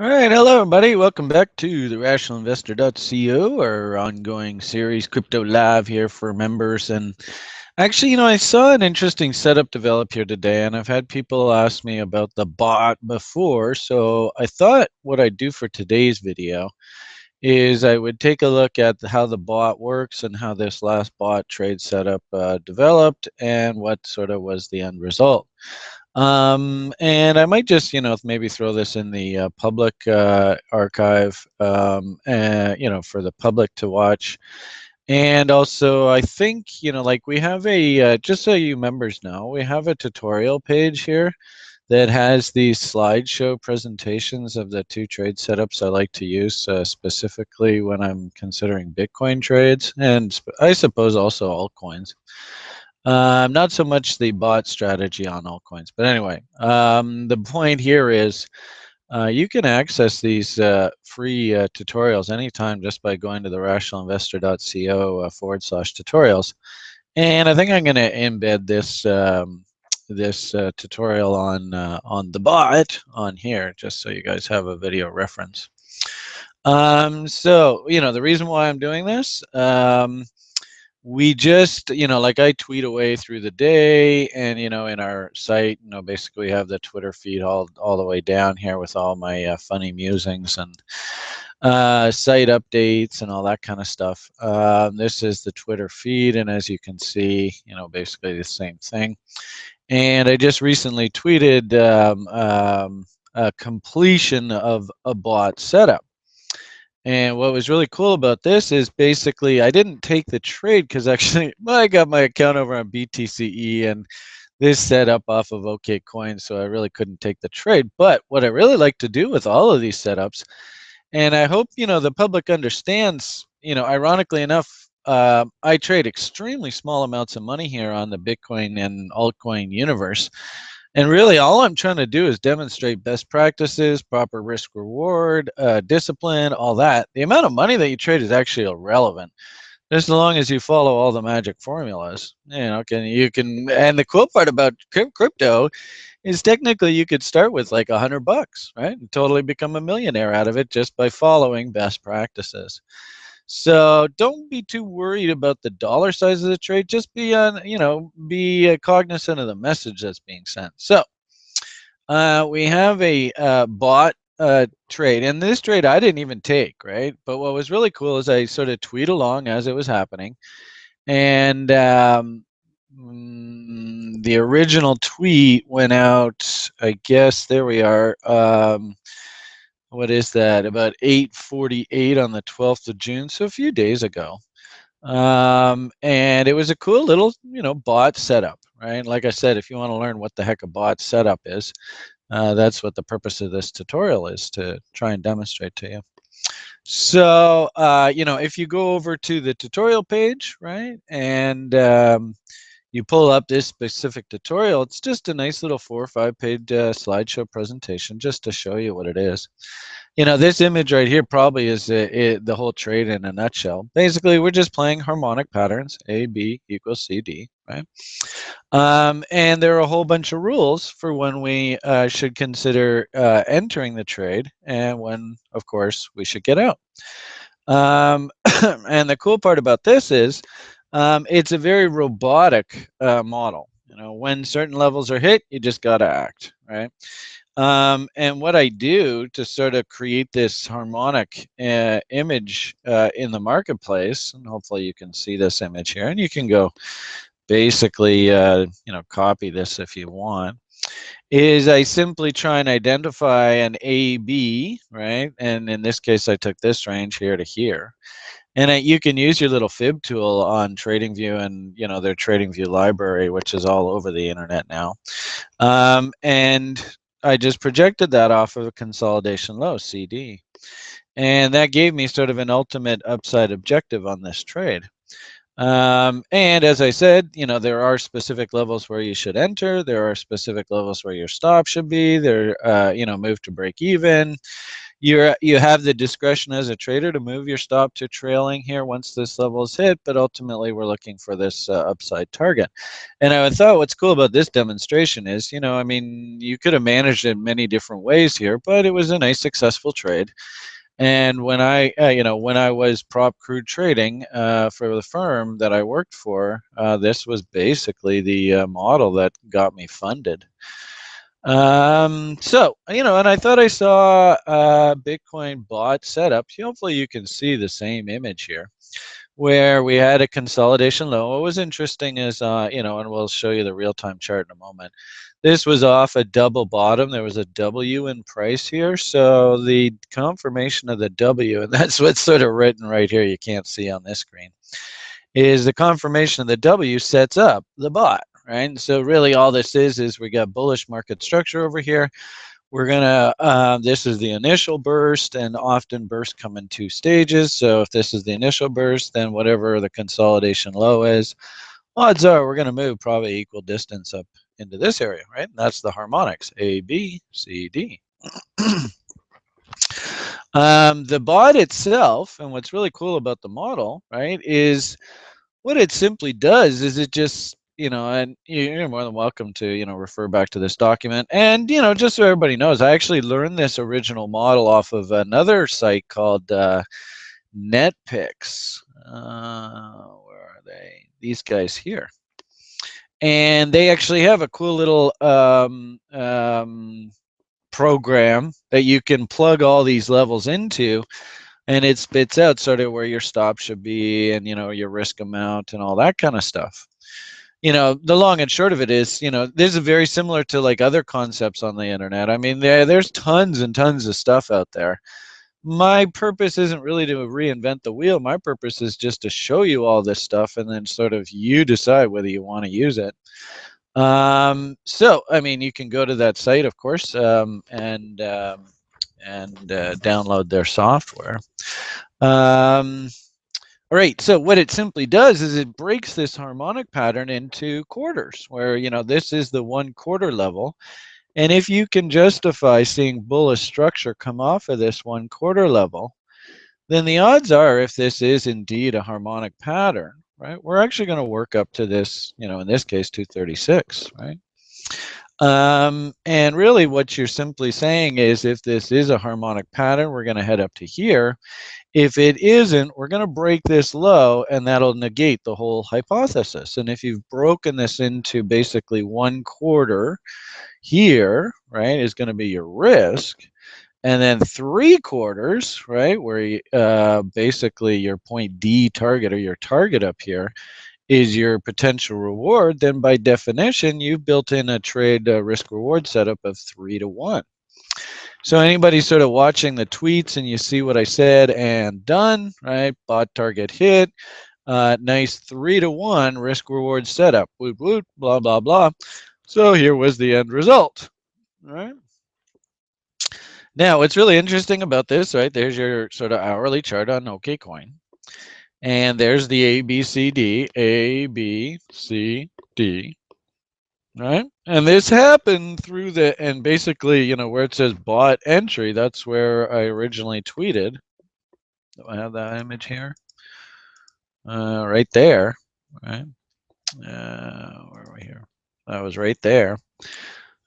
All right, hello everybody. Welcome back to the rationalinvestor.co, our ongoing series Crypto Live here for members. And actually, I saw an interesting setup develop here today, and I've had people ask me about the bot before. So I thought what I'd do for today's video is I would take a look at how the bot works and how this last bot trade setup developed and what sort of was the end result. And I might just, maybe throw this in the public archive, for the public to watch. And also, I think, like we have just so you members know, we have a tutorial page here that has these slideshow presentations of the two trade setups I like to use specifically when I'm considering Bitcoin trades, and I suppose also altcoins. Not so much the bot strategy on altcoins, but anyway, the point here is you can access these free tutorials anytime just by going to the rationalinvestor.co /tutorials. And I think I'm going to embed this tutorial on the bot on here, just so you guys have a video reference. So the reason why I'm doing this. We just, like I tweet away through the day, and in our site, basically have the Twitter feed all the way down here with all my funny musings and site updates and all that kind of stuff. This is the Twitter feed, and as you can see, basically the same thing. And I just recently tweeted a completion of a bot setup. And what was really cool about this is basically I didn't take the trade because actually I got my account over on BTCE and this set up off of OKCoin, so I really couldn't take the trade. But what I really like to do with all of these setups, and I hope the public understands, ironically enough, I trade extremely small amounts of money here on the Bitcoin and altcoin universe. And really, all I'm trying to do is demonstrate best practices, proper risk reward, discipline, all that. The amount of money that you trade is actually irrelevant, just as long as you follow all the magic formulas. And the cool part about crypto is technically you could start with like $100, right, and totally become a millionaire out of it just by following best practices. So don't be too worried about the dollar size of the trade. Just be cognizant of the message that's being sent. So we have a bot trade, and this trade I didn't even take, right? But what was really cool is I sort of tweet along as it was happening, and the original tweet went out. I guess there we are. What is that? About 8:48 on the 12th of June, so a few days ago. And it was a cool little, bot setup, right? Like I said, if you want to learn what the heck a bot setup is, that's what the purpose of this tutorial is, to try and demonstrate to you. So, if you go over to the tutorial page, right, and you pull up this specific tutorial, it's just a nice little 4 or 5 page slideshow presentation just to show you what it is. This image right here probably is the whole trade in a nutshell. Basically, we're just playing harmonic patterns, A, B equals C, D, right? And there are a whole bunch of rules for when we should consider entering the trade and when, of course, we should get out. And the cool part about this is it's a very robotic model. When certain levels are hit, you just got to act, right? And what I do to sort of create this harmonic image in the marketplace, and hopefully you can see this image here, and you can go basically, copy this if you want, is I simply try and identify an AB, right? And in this case, I took this range here to here. And you can use your little fib tool on TradingView and their TradingView library, which is all over the internet now. And I just projected that off of a consolidation low, CD. And that gave me sort of an ultimate upside objective on this trade. And as I said, there are specific levels where you should enter. There are specific levels where your stop should be. There, move to break even. you have the discretion as a trader to move your stop to trailing here once this level is hit, but ultimately we're looking for this upside target. And I thought what's cool about this demonstration is, I mean, you could have managed it many different ways here, but it was a nice successful trade. And when when I was prop crude trading for the firm that I worked for, this was basically the model that got me funded. So, and I thought I saw a Bitcoin bot setup. Hopefully you can see the same image here where we had a consolidation low. What was interesting is, and we'll show you the real-time chart in a moment. This was off a double bottom. There was a W in price here. So the confirmation of the W, and that's what's sort of written right here, you can't see on this screen, is the confirmation of the W sets up the bot, right? And so really all this is we got bullish market structure over here. We're gonna, this is the initial burst, and often bursts come in two stages. So if this is the initial burst, then whatever the consolidation low is, odds are we're gonna move probably equal distance up into this area, right? And that's the harmonics, A, B, C, D. The bot itself, and what's really cool about the model, right, is what it simply does is it just, and you're more than welcome to, refer back to this document. And, just so everybody knows, I actually learned this original model off of another site called NetPicks. Where are they? These guys here. And they actually have a cool little program that you can plug all these levels into, and it spits out sort of where your stop should be and, your risk amount and all that kind of stuff. The long and short of it is, this is very similar to like other concepts on the internet. I mean, there's tons and tons of stuff out there. My purpose isn't really to reinvent the wheel. My purpose is just to show you all this stuff, and then sort of you decide whether you want to use it. So, I mean, you can go to that site, of course, and download their software. All right, so what it simply does is it breaks this harmonic pattern into quarters, where, this is the 1 quarter level. And if you can justify seeing bullish structure come off of this 1 quarter level, then the odds are, if this is indeed a harmonic pattern, right, we're actually going to work up to this, in this case, 236, right? And really what you're simply saying is, if this is a harmonic pattern, we're going to head up to here. If it isn't, we're going to break this low, and that'll negate the whole hypothesis. And if you've broken this into basically 1 quarter here, right, is going to be your risk. And then 3 quarters, right, where you, basically your point D target, or your target up here, is your potential reward. Then by definition, you've built in a trade risk reward setup of 3 to 1. So anybody sort of watching the tweets and you see what I said and done, right? Bot target hit, nice 3 to 1 risk reward setup, woot woot, blah blah blah. So here was the end result, right? Now, what's really interesting about this, right? There's your sort of hourly chart on OKCoin, and there's the ABCD, ABCD. Right, and this happened through the, and basically, where it says bot entry, that's where I originally tweeted. Do I have that image here? Right there, right? Where are we here? That was right there.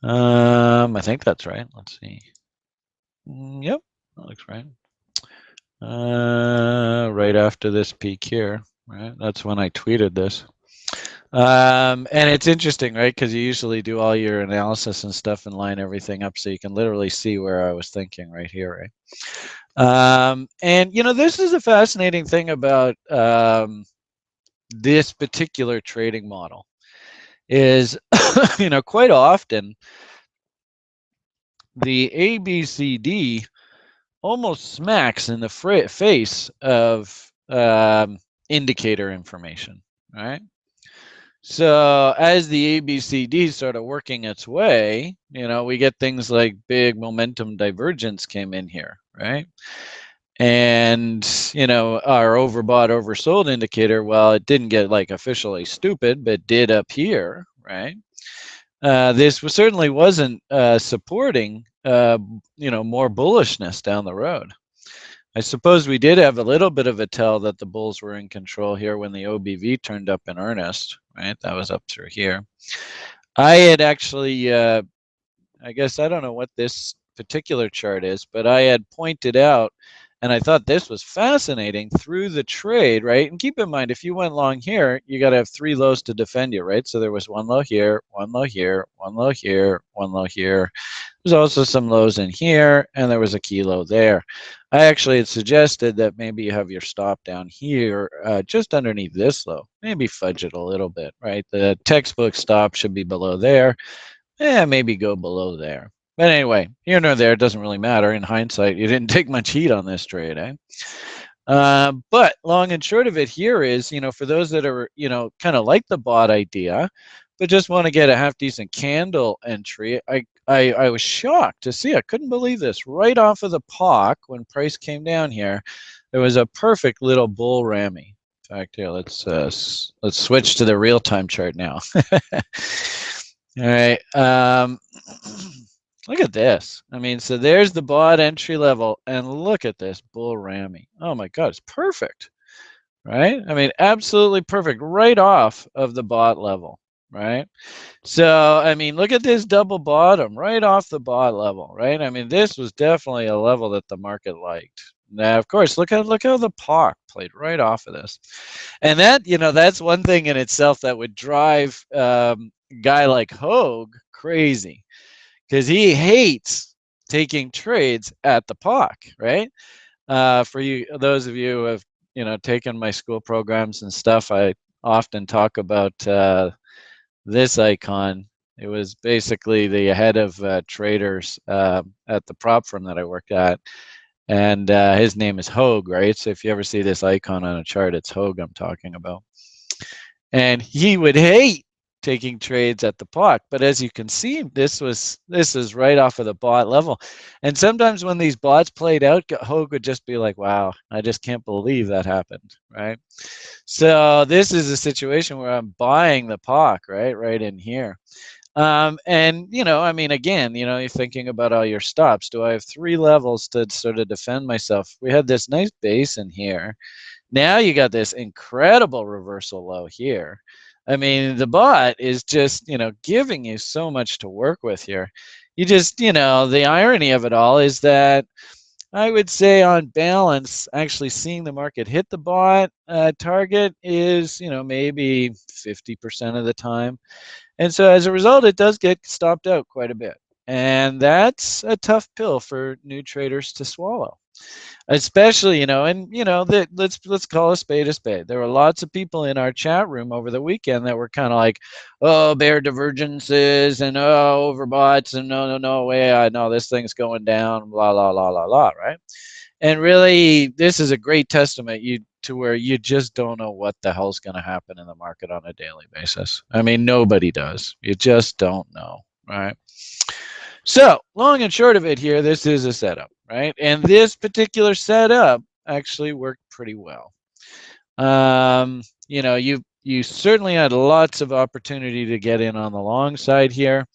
I think that's right. Let's see. Yep, that looks right. Right after this peak here, right? That's when I tweeted this. And it's interesting, right? Because you usually do all your analysis and stuff and line everything up so you can literally see where I was thinking right here, right? And, this is a fascinating thing about this particular trading model is, quite often the ABCD almost smacks in the face of indicator information, right? So as the ABCD started working its way, we get things like big momentum divergence came in here, right? And, our overbought, oversold indicator, well, it didn't get like officially stupid, but did up here, right? This certainly wasn't supporting more bullishness down the road. I suppose we did have a little bit of a tell that the bulls were in control here when the OBV turned up in earnest, right? That was up through here. I had actually, I guess I don't know what this particular chart is, but I had pointed out, and I thought this was fascinating through the trade, right? And keep in mind, if you went long here, you got to have 3 lows to defend you, right? So there was 1 low here, 1 low here, 1 low here, 1 low here. There's also some lows in here, and there was a key low there. I actually had suggested that maybe you have your stop down here, just underneath this low. Maybe fudge it a little bit, right? The textbook stop should be below there. Maybe go below there. But anyway, here nor there, it doesn't really matter. In hindsight, you didn't take much heat on this trade, eh? But long and short of it here is, for those that are, kind of like the BoT idea, but just want to get a half decent candle entry, I was shocked to see. I couldn't believe this. Right off of the POC, when price came down here, there was a perfect little bull rammy. In fact, here, let's switch to the real-time chart now. All right. Look at this. I mean, so there's the BoT entry level, and look at this bull rammy. Oh my God, it's perfect, right? I mean, absolutely perfect, right off of the BoT level, right? So, I mean, look at this double bottom right off the BoT level, right? I mean, this was definitely a level that the market liked. Now, of course, look how the POC played right off of this, and that that's one thing in itself that would drive a guy like Hogue crazy, because he hates taking trades at the POC, right? For those of you who have taken my school programs and stuff, I often talk about this icon. It was basically the head of traders at the prop firm that I worked at, and his name is Hogue, right? So if you ever see this icon on a chart, it's Hogue I'm talking about. And he would hate taking trades at the POC, but as you can see, this is right off of the BoT level. And sometimes when these BoTs played out, Hogue would just be like, wow, I just can't believe that happened, right? So this is a situation where I'm buying the POC, right in here. And I mean, again, you're thinking about all your stops. Do I have 3 levels to sort of defend myself? We had this nice base in here. Now you got this incredible reversal low here. I mean, the BoT is just, giving you so much to work with here. You just, the irony of it all is that I would say on balance, actually seeing the market hit the BoT target is, maybe 50% of the time. And so as a result, it does get stopped out quite a bit. And that's a tough pill for new traders to swallow. Especially, let's call a spade a spade. There were lots of people in our chat room over the weekend that were kind of like, oh, bear divergences and overboughts and no way, I know this thing's going down, blah, blah, blah, blah, blah, right? And really, this is a great testament to where you just don't know what the hell's going to happen in the market on a daily basis. I mean, nobody does. You just don't know, right? So long and short of it here, this is a setup, right? And this particular setup actually worked pretty well. You certainly had lots of opportunity to get in on the long side here.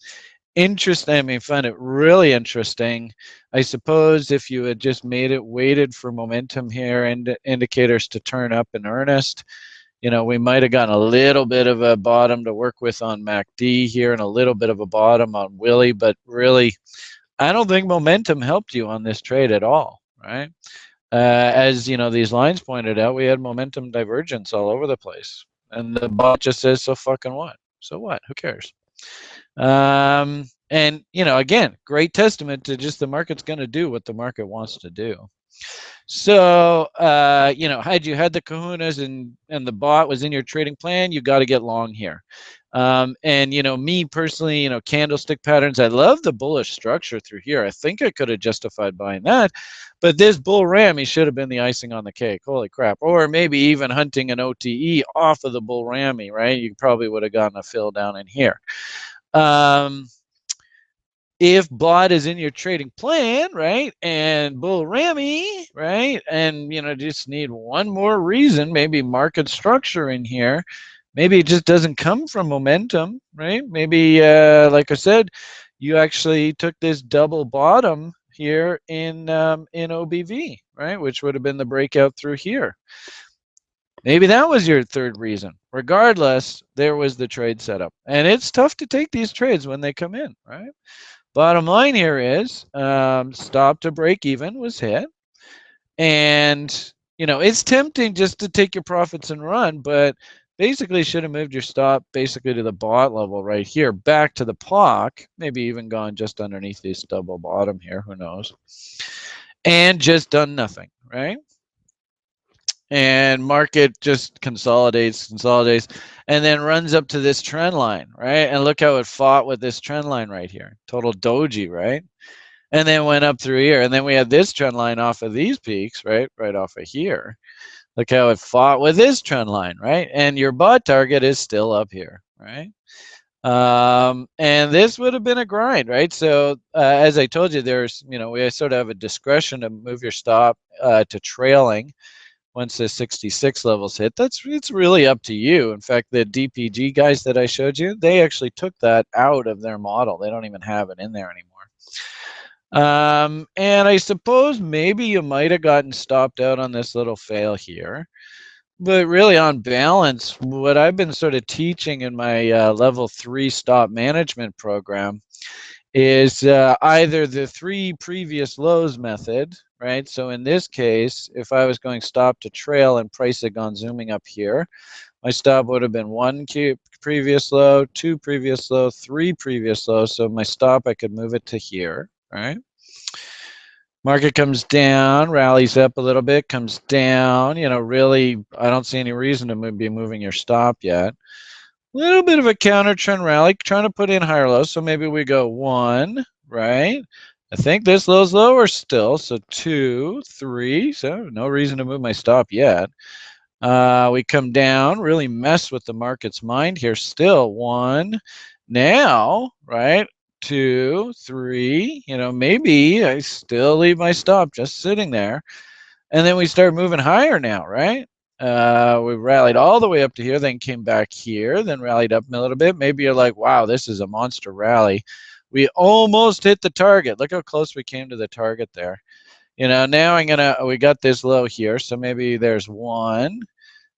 Interesting. I mean, find it really interesting. I suppose if you had just waited for momentum here and indicators to turn up in earnest, we might have gotten a little bit of a bottom to work with on MACD here and a little bit of a bottom on Willie, but really, I don't think momentum helped you on this trade at all, right? As these lines pointed out, we had momentum divergence all over the place, and the BoT just says, so fucking what? So what? Who cares? And again, great testament to just the market's going to do what the market wants to do. So, had you had the kahunas and the BoT was in your trading plan, you got to get long here. And, me personally, candlestick patterns, I love the bullish structure through here. I think I could have justified buying that. But this bull rammy should have been the icing on the cake. Holy crap. Or maybe even hunting an OTE off of the bull rammy, right? You probably would have gotten a fill down in here. If BoT is in your trading plan, right, and bull rammy, right, and just need one more reason, maybe market structure in here, maybe it just doesn't come from momentum, right? Maybe, like I said, you actually took this double bottom here in OBV, right? Which would have been the breakout through here. Maybe that was your third reason. Regardless, there was the trade setup. And it's tough to take these trades when they come in, right? Bottom line here is stop to break even was hit. And, you know, it's tempting just to take your profits and run, but basically should have moved your stop basically to the BoT level right here, back to the POC, maybe even gone just underneath this double bottom here, who knows, and just done nothing, right? And market just consolidates, and then runs up to this trend line, right? And look how it fought with this trend line right here, total doji, right? And then went up through here, and then we had this trend line off of these peaks, right off of here. Look how it fought with this trend line, right? And your BoT target is still up here, right? And this would have been a grind, right? So as I told you, there's, you know, we sort of have a discretion to move your stop to trailing once the 66 levels hit. It's really up to you. In fact, the DPG guys that I showed you, they actually took that out of their model. They don't even have it in there anymore. And I suppose maybe you might have gotten stopped out on this little fail here. But really, on balance, what I've been sort of teaching in my level 3 stop management program is either the 3 previous lows method, right? So in this case, if I was going stop to trail and price had gone zooming up here, my stop would have been 1 previous low, 2 previous low, 3 previous low. So my stop, I could move it to here, right? Market comes down, rallies up a little bit, comes down. You know, really, I don't see any reason to be moving your stop yet. A little bit of a counter trend rally, trying to put in higher lows. So maybe we go 1, right? I think this low's lower still. So 2, 3. So no reason to move my stop yet. We come down, really mess with the market's mind here. Still 1. Now, right? 2, 3. You know, maybe I still leave my stop just sitting there. And then we start moving higher now, right? We rallied all the way up to here, then came back here, then rallied up a little bit. Maybe you're like, wow, this is a monster rally. We almost hit the target. Look how close we came to the target there. You know, now we got this low here, so maybe there's 1,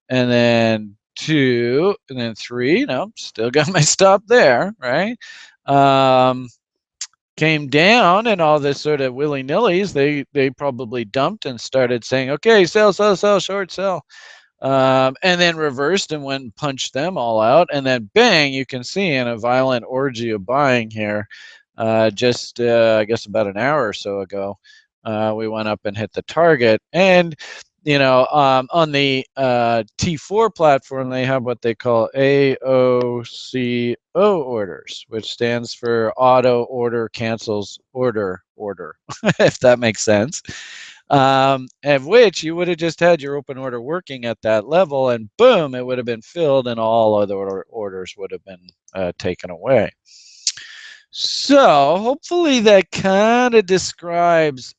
and then 2, and then 3. Nope, still got my stop there, right? Came down, and all this sort of willy-nillys, they probably dumped and started saying, okay, sell, short, sell. And then reversed and went and punched them all out. And then bang, you can see in a violent orgy of buying here, just I guess about an hour or so ago, we went up and hit the target. And you know, on the T4 platform, they have what they call AOCO orders, which stands for auto order cancels order, if that makes sense. Of which you would have just had your open order working at that level, and boom, it would have been filled, and all other orders would have been taken away. So hopefully that kind of describes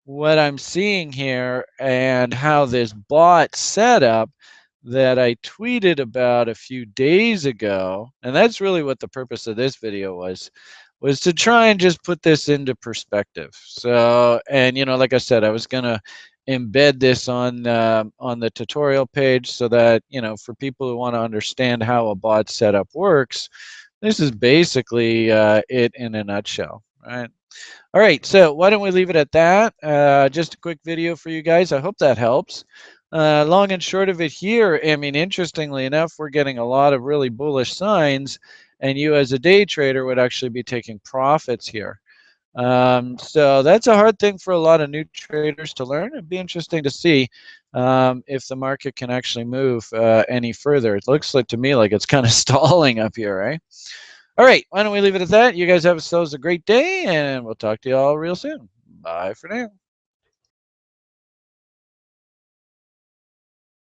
what I'm seeing here and how this BoT setup that I tweeted about a few days ago, and that's really what the purpose of this video was to try and just put this into perspective. So, and you know, like I said, I was gonna embed this on the tutorial page so that, you know, for people who want to understand how a BoT setup works, this is basically it in a nutshell, right? All right, so why don't we leave it at that? Just a quick video for you guys. I hope that helps. Long and short of it here, I mean, interestingly enough, we're getting a lot of really bullish signs, and you as a day trader would actually be taking profits here. So that's a hard thing for a lot of new traders to learn. It'd be interesting to see if the market can actually move any further. It looks like to me like it's kind of stalling up here, right? All right, why don't we leave it at that? You guys have yourselves a great day, and we'll talk to you all real soon. Bye for now.